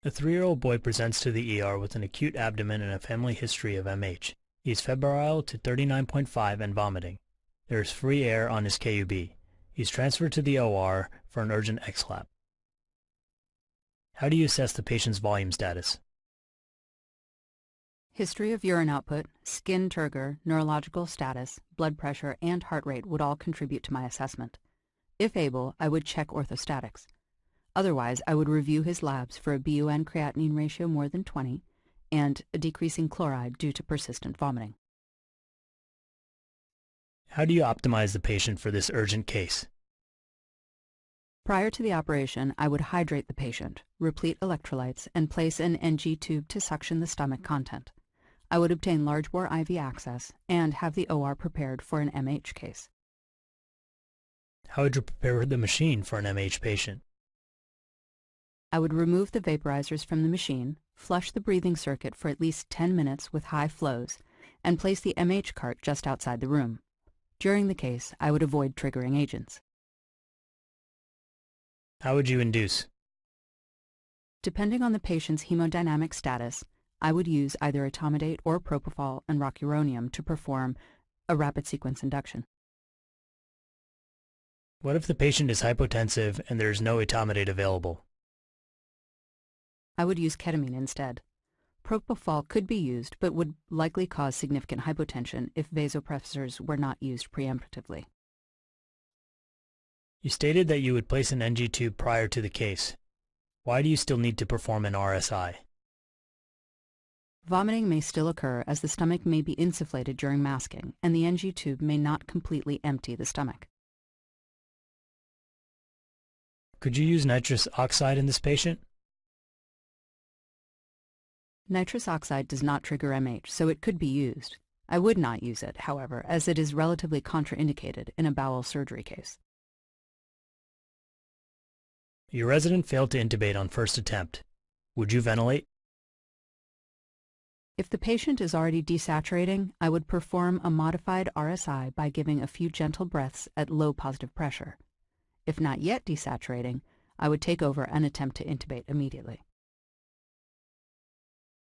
A 3-year-old boy presents to the ER with an acute abdomen and a family history of MH. He is febrile to 39.5 and vomiting. There is free air on his KUB. He is transferred to the OR for an urgent XLAP. How do you assess the patient's volume status? History of urine output, skin turgor, neurological status, blood pressure, and heart rate would all contribute to my assessment. If able, I would check orthostatics. Otherwise, I would review his labs for a BUN creatinine ratio more than 20 and a decreasing chloride due to persistent vomiting. How do you optimize the patient for this urgent case? Prior to the operation, I would hydrate the patient, replete electrolytes, and place an NG tube to suction the stomach content. I would obtain large bore IV access and have the OR prepared for an MH case. How would you prepare the machine for an MH patient? I would remove the vaporizers from the machine, flush the breathing circuit for at least 10 minutes with high flows, and place the MH cart just outside the room. During the case, I would avoid triggering agents. How would you induce? Depending on the patient's hemodynamic status, I would use either etomidate or propofol and rocuronium to perform a rapid sequence induction. What if the patient is hypotensive and there is no etomidate available? I would use ketamine instead. Propofol could be used, but would likely cause significant hypotension if vasopressors were not used preemptively. You stated that you would place an NG tube prior to the case. Why do you still need to perform an RSI? Vomiting may still occur as the stomach may be insufflated during masking, and the NG tube may not completely empty the stomach. Could you use nitrous oxide in this patient? Nitrous oxide does not trigger MH, so it could be used. I would not use it, however, as it is relatively contraindicated in a bowel surgery case. Your resident failed to intubate on first attempt. Would you ventilate? If the patient is already desaturating, I would perform a modified RSI by giving a few gentle breaths at low positive pressure. If not yet desaturating, I would take over and attempt to intubate immediately.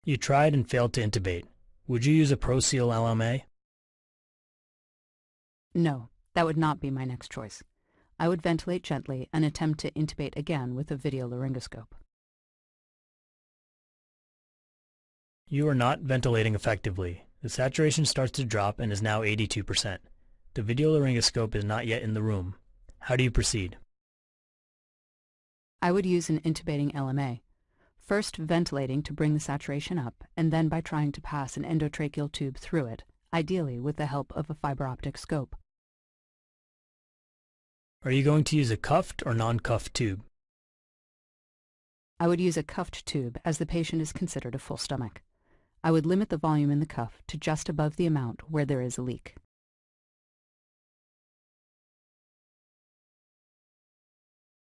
You tried and failed to intubate. Would you use a ProSeal LMA? No, that would not be my next choice. I would ventilate gently and attempt to intubate again with a video laryngoscope. You are not ventilating effectively. The saturation starts to drop and is now 82%. The video laryngoscope is not yet in the room. How do you proceed? I would use an intubating LMA, first ventilating to bring the saturation up, and then by trying to pass an endotracheal tube through it, ideally with the help of a fiber optic scope. Are you going to use a cuffed or non-cuffed tube? I would use a cuffed tube as the patient is considered a full stomach. I would limit the volume in the cuff to just above the amount where there is a leak.